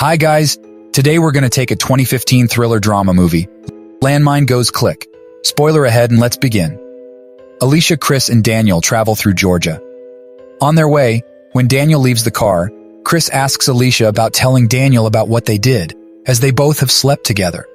Hi guys, today we're going to take a 2015 thriller drama movie. Landmine goes click. Spoiler ahead and let's begin. Alicia, Chris, and Daniel travel through Georgia. On their way, when Daniel leaves the car, Chris asks Alicia about telling Daniel about what they did, as they both have slept together.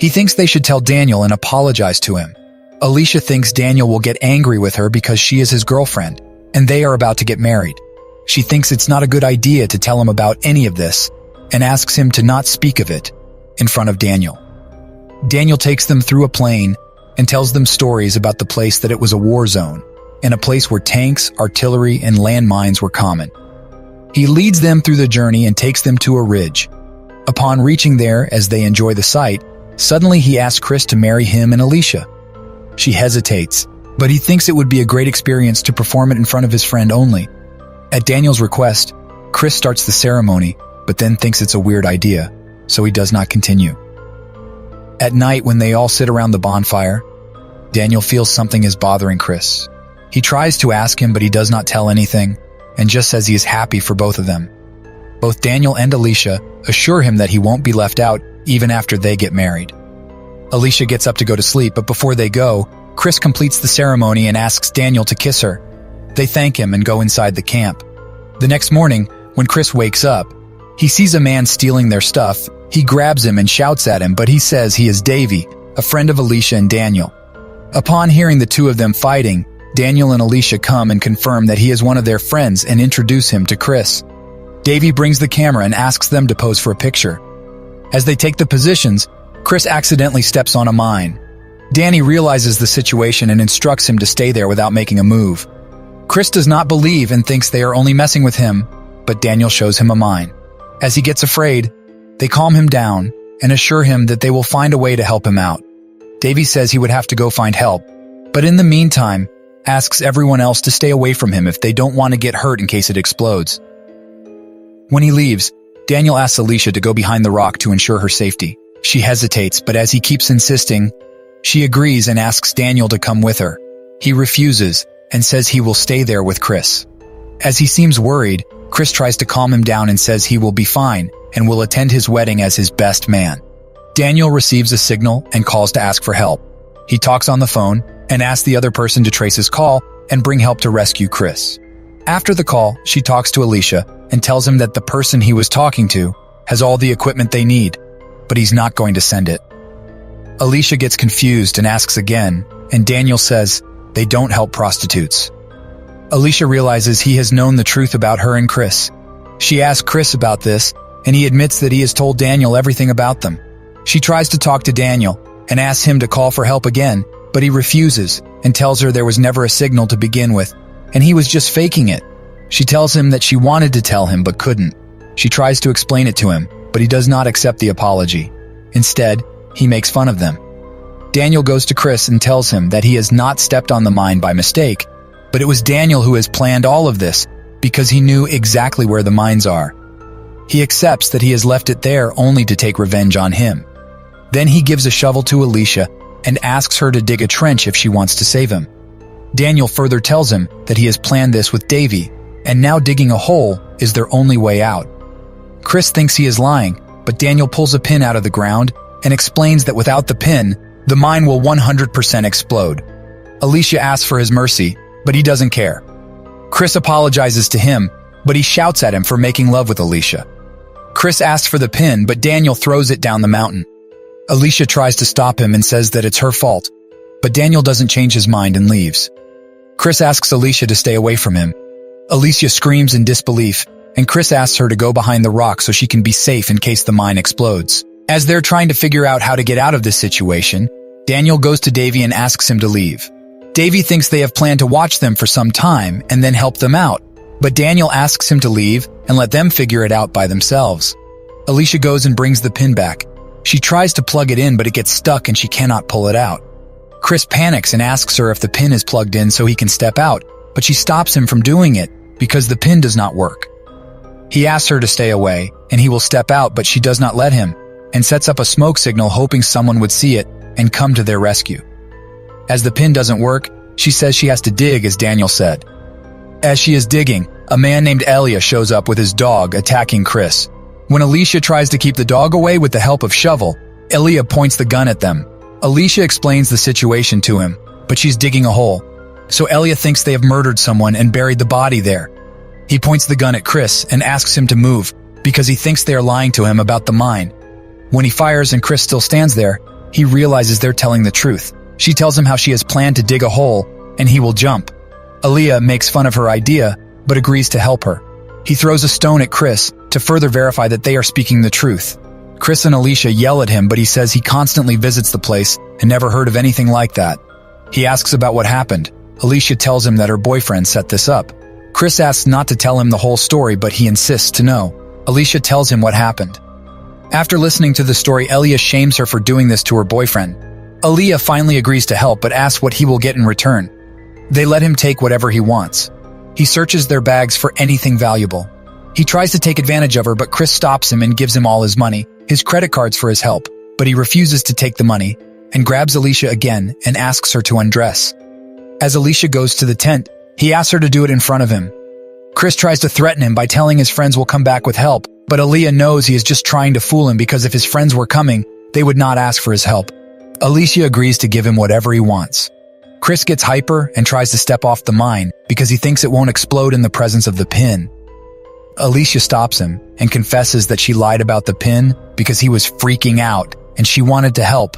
He thinks they should tell Daniel and apologize to him. Alicia thinks Daniel will get angry with her because she is his girlfriend, and they are about to get married. She thinks it's not a good idea to tell him about any of this, and asks him to not speak of it in front of Daniel. Daniel takes them through a plane and tells them stories about the place that it was a war zone, and a place where tanks, artillery, and landmines were common. He leads them through the journey and takes them to a ridge. Upon reaching there, as they enjoy the sight, suddenly he asks Chris to marry him and Alicia. She hesitates, but he thinks it would be a great experience to perform it in front of his friend only. At Daniel's request, Chris starts the ceremony, but then thinks it's a weird idea, so he does not continue. At night, when they all sit around the bonfire, Daniel feels something is bothering Chris. He tries to ask him, but he does not tell anything, and just says he is happy for both of them. Both Daniel and Alicia assure him that he won't be left out even after they get married. Alicia gets up to go to sleep, but before they go, Chris completes the ceremony and asks Daniel to kiss her. They thank him and go inside the camp. The next morning, when Chris wakes up, he sees a man stealing their stuff. He grabs him and shouts at him, but he says he is Davy, a friend of Alicia and Daniel. Upon hearing the two of them fighting, Daniel and Alicia come and confirm that he is one of their friends and introduce him to Chris. Davy brings the camera and asks them to pose for a picture. As they take the positions, Chris accidentally steps on a mine. Danny realizes the situation and instructs him to stay there without making a move. Chris does not believe and thinks they are only messing with him, but Daniel shows him a mine. As he gets afraid, they calm him down and assure him that they will find a way to help him out. Davy says he would have to go find help, but in the meantime, asks everyone else to stay away from him if they don't want to get hurt in case it explodes. When he leaves, Daniel asks Alicia to go behind the rock to ensure her safety. She hesitates, but as he keeps insisting, she agrees and asks Daniel to come with her. He refuses and says he will stay there with Chris. As he seems worried, Chris tries to calm him down and says he will be fine and will attend his wedding as his best man. Daniel receives a signal and calls to ask for help. He talks on the phone and asks the other person to trace his call and bring help to rescue Chris. After the call, she talks to Alicia and tells him that the person he was talking to has all the equipment they need, but he's not going to send it. Alicia gets confused and asks again, and Daniel says they don't help prostitutes. Alicia realizes he has known the truth about her and Chris. She asks Chris about this, and he admits that he has told Daniel everything about them. She tries to talk to Daniel and asks him to call for help again, but he refuses and tells her there was never a signal to begin with, and he was just faking it. She tells him that she wanted to tell him but couldn't. She tries to explain it to him, but he does not accept the apology. Instead, he makes fun of them. Daniel goes to Chris and tells him that he has not stepped on the mine by mistake, but it was Daniel who has planned all of this because he knew exactly where the mines are. He accepts that he has left it there only to take revenge on him. Then he gives a shovel to Alicia and asks her to dig a trench if she wants to save him. Daniel further tells him that he has planned this with Davy, and now digging a hole is their only way out. Chris thinks he is lying, but Daniel pulls a pin out of the ground and explains that without the pin, the mine will 100% explode. Alicia asks for his mercy, but he doesn't care. Chris apologizes to him, but he shouts at him for making love with Alicia. Chris asks for the pin, but Daniel throws it down the mountain. Alicia tries to stop him and says that it's her fault, but Daniel doesn't change his mind and leaves. Chris asks Alicia to stay away from him. Alicia screams in disbelief, and Chris asks her to go behind the rock so she can be safe in case the mine explodes. As they're trying to figure out how to get out of this situation, Daniel goes to Davy and asks him to leave. Davy thinks they have planned to watch them for some time and then help them out, but Daniel asks him to leave and let them figure it out by themselves. Alicia goes and brings the pin back. She tries to plug it in, but it gets stuck and she cannot pull it out. Chris panics and asks her if the pin is plugged in so he can step out, but she stops him from doing it because the pin does not work. He asks her to stay away, and he will step out, but she does not let him, and sets up a smoke signal hoping someone would see it and come to their rescue. As the pin doesn't work, she says she has to dig, as Daniel said. As she is digging, a man named Elia shows up with his dog attacking Chris. When Alicia tries to keep the dog away with the help of Shovel, Elia points the gun at them. Alicia explains the situation to him, but she's digging a hole. So Elia thinks they have murdered someone and buried the body there. He points the gun at Chris and asks him to move because he thinks they are lying to him about the mine. When he fires and Chris still stands there, he realizes they're telling the truth. She tells him how she has planned to dig a hole and he will jump. Elia makes fun of her idea, but agrees to help her. He throws a stone at Chris to further verify that they are speaking the truth. Chris and Alicia yell at him, but he says he constantly visits the place and never heard of anything like that. He asks about what happened. Alicia tells him that her boyfriend set this up. Chris asks not to tell him the whole story, but he insists to know. Alicia tells him what happened. After listening to the story, Elia shames her for doing this to her boyfriend. Elia finally agrees to help, but asks what he will get in return. They let him take whatever he wants. He searches their bags for anything valuable. He tries to take advantage of her, but Chris stops him and gives him all his money, his credit cards for his help, but he refuses to take the money and grabs Alicia again and asks her to undress. As Alicia goes to the tent, he asks her to do it in front of him. Chris tries to threaten him by telling his friends will come back with help, but Elia knows he is just trying to fool him because if his friends were coming, they would not ask for his help. Alicia agrees to give him whatever he wants. Chris gets hyper and tries to step off the mine because he thinks it won't explode in the presence of the pin. Alicia stops him and confesses that she lied about the pin because he was freaking out and she wanted to help.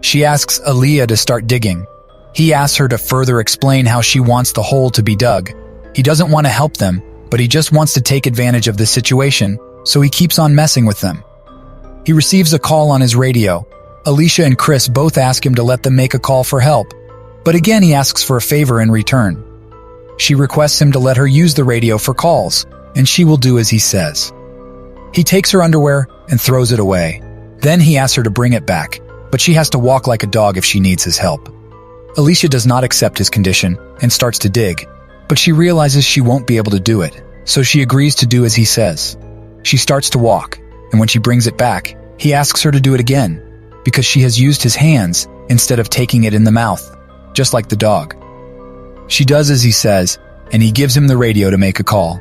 She asks Elia to start digging. He asks her to further explain how she wants the hole to be dug. He doesn't want to help them, but he just wants to take advantage of the situation, so he keeps on messing with them. He receives a call on his radio. Alicia and Chris both ask him to let them make a call for help, but again he asks for a favor in return. She requests him to let her use the radio for calls, and she will do as he says. He takes her underwear and throws it away. Then he asks her to bring it back, but she has to walk like a dog if she needs his help. Alicia does not accept his condition and starts to dig, but she realizes she won't be able to do it, so she agrees to do as he says. She starts to walk, and when she brings it back, he asks her to do it again, because she has used his hands instead of taking it in the mouth, just like the dog. She does as he says, and he gives him the radio to make a call.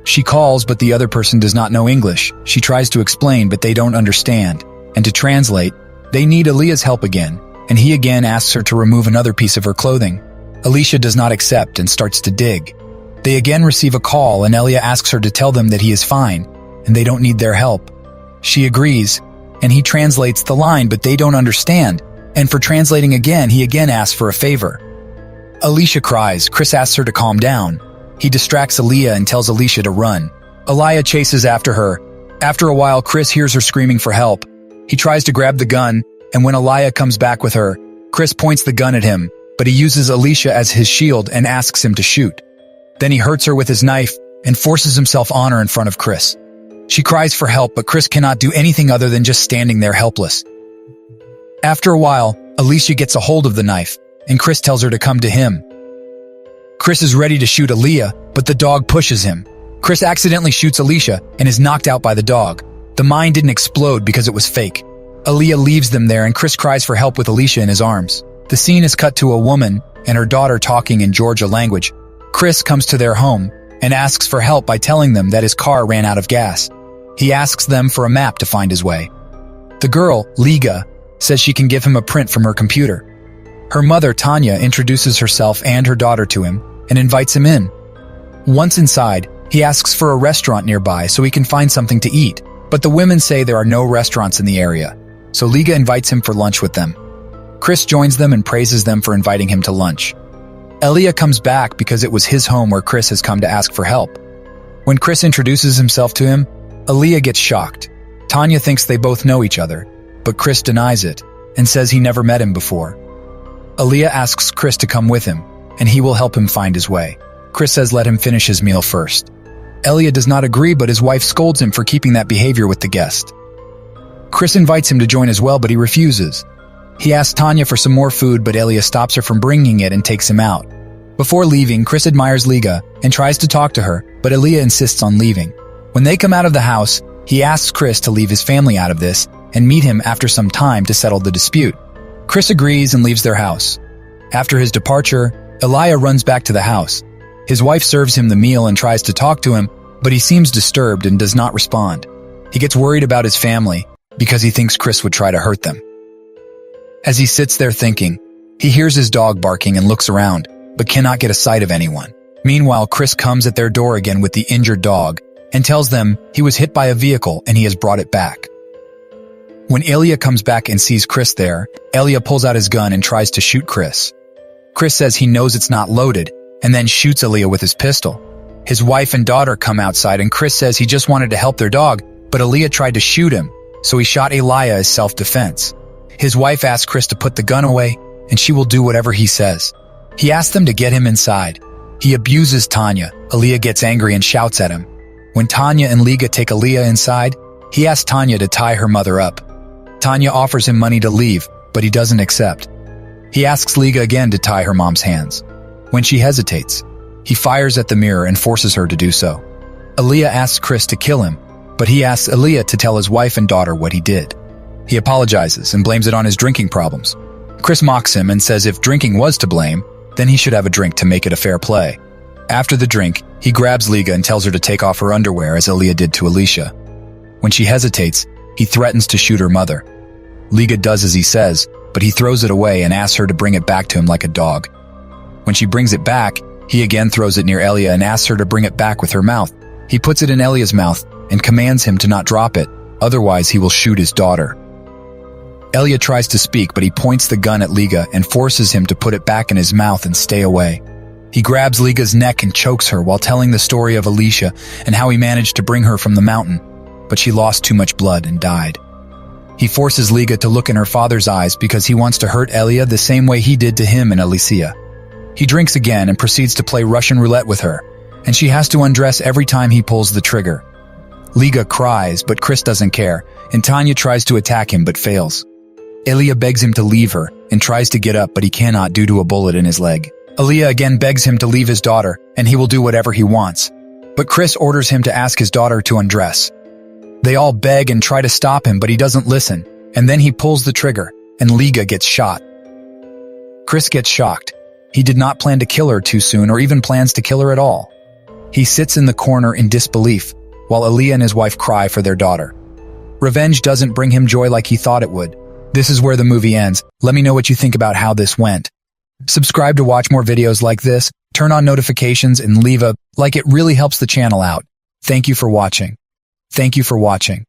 She calls, but the other person does not know English. She tries to explain, but they don't understand, and to translate, they need Elia's help again, and he again asks her to remove another piece of her clothing. Alicia does not accept and starts to dig. They again receive a call, and Elia asks her to tell them that he is fine, and they don't need their help. She agrees, and he translates the line, but they don't understand, and for translating again, he again asks for a favor. Alicia cries. Chris asks her to calm down. He distracts Elia and tells Alicia to run. Elia chases after her. After a while, Chris hears her screaming for help. He tries to grab the gun, and when Elia comes back with her, Chris points the gun at him, but he uses Alicia as his shield and asks him to shoot. Then he hurts her with his knife and forces himself on her in front of Chris. She cries for help, but Chris cannot do anything other than just standing there helpless. After a while, Alicia gets a hold of the knife, and Chris tells her to come to him. Chris is ready to shoot Elia, but the dog pushes him. Chris accidentally shoots Alicia and is knocked out by the dog. The mine didn't explode because it was fake. Elia leaves them there, and Chris cries for help with Alicia in his arms. The scene is cut to a woman and her daughter talking in Georgia language. Chris comes to their home and asks for help by telling them that his car ran out of gas. He asks them for a map to find his way. The girl, Liga, says she can give him a print from her computer. Her mother, Tanya, introduces herself and her daughter to him and invites him in. Once inside, he asks for a restaurant nearby so he can find something to eat, but the women say there are no restaurants in the area, so Liga invites him for lunch with them. Chris joins them and praises them for inviting him to lunch. Elia comes back because it was his home where Chris has come to ask for help. When Chris introduces himself to him, Elia gets shocked. Tanya thinks they both know each other, but Chris denies it and says he never met him before. Elia asks Chris to come with him, and he will help him find his way. Chris says let him finish his meal first. Elia does not agree, but his wife scolds him for keeping that behavior with the guest. Chris invites him to join as well, but he refuses. He asks Tanya for some more food, but Elia stops her from bringing it and takes him out. Before leaving, Chris admires Liga and tries to talk to her, but Elia insists on leaving. When they come out of the house, he asks Chris to leave his family out of this and meet him after some time to settle the dispute. Chris agrees and leaves their house. After his departure, Elia runs back to the house. His wife serves him the meal and tries to talk to him, but he seems disturbed and does not respond. He gets worried about his family because he thinks Chris would try to hurt them. As he sits there thinking, he hears his dog barking and looks around, but cannot get a sight of anyone. Meanwhile, Chris comes at their door again with the injured dog and tells them he was hit by a vehicle and he has brought it back. When Ilya comes back and sees Chris there, Ilya pulls out his gun and tries to shoot Chris. Chris says he knows it's not loaded and then shoots Ilya with his pistol. His wife and daughter come outside and Chris says he just wanted to help their dog, but Ilya tried to shoot him, so he shot Ilya as self-defense. His wife asks Chris to put the gun away and she will do whatever he says. He asks them to get him inside. He abuses Tanya. Ilya gets angry and shouts at him. When Tanya and Liga take Ilya inside, he asks Tanya to tie her mother up. Tanya offers him money to leave, but he doesn't accept. He asks Liga again to tie her mom's hands. When she hesitates, he fires at the mirror and forces her to do so. Ilya asks Chris to kill him, but he asks Ilya to tell his wife and daughter what he did. He apologizes and blames it on his drinking problems. Chris mocks him and says if drinking was to blame, then he should have a drink to make it a fair play. After the drink, he grabs Liga and tells her to take off her underwear as Ilya did to Alicia. When she hesitates, he threatens to shoot her mother. Liga does as he says, but he throws it away and asks her to bring it back to him like a dog. When she brings it back, he again throws it near Ilya and asks her to bring it back with her mouth. He puts it in Ilya's mouth and commands him to not drop it, otherwise he will shoot his daughter. Ilya tries to speak, but he points the gun at Liga and forces him to put it back in his mouth and stay away. He grabs Liga's neck and chokes her while telling the story of Alicia and how he managed to bring her from the mountain, but she lost too much blood and died. He forces Liga to look in her father's eyes because he wants to hurt Ilya the same way he did to him and Alicia. He drinks again and proceeds to play Russian roulette with her, and she has to undress every time he pulls the trigger. Liga cries, but Chris doesn't care, and Tanya tries to attack him but fails. Ilya begs him to leave her and tries to get up, but he cannot due to a bullet in his leg. Ilya again begs him to leave his daughter, and he will do whatever he wants. But Chris orders him to ask his daughter to undress. They all beg and try to stop him, but he doesn't listen, and then he pulls the trigger, and Liga gets shot. Chris gets shocked. He did not plan to kill her too soon or even plans to kill her at all. He sits in the corner in disbelief, while Ilya and his wife cry for their daughter. Revenge doesn't bring him joy like he thought it would. This is where the movie ends. Let me know what you think about how this went. Subscribe to watch more videos like this, turn on notifications, and leave a like. It really helps the channel out. Thank you for watching. Thank you for watching.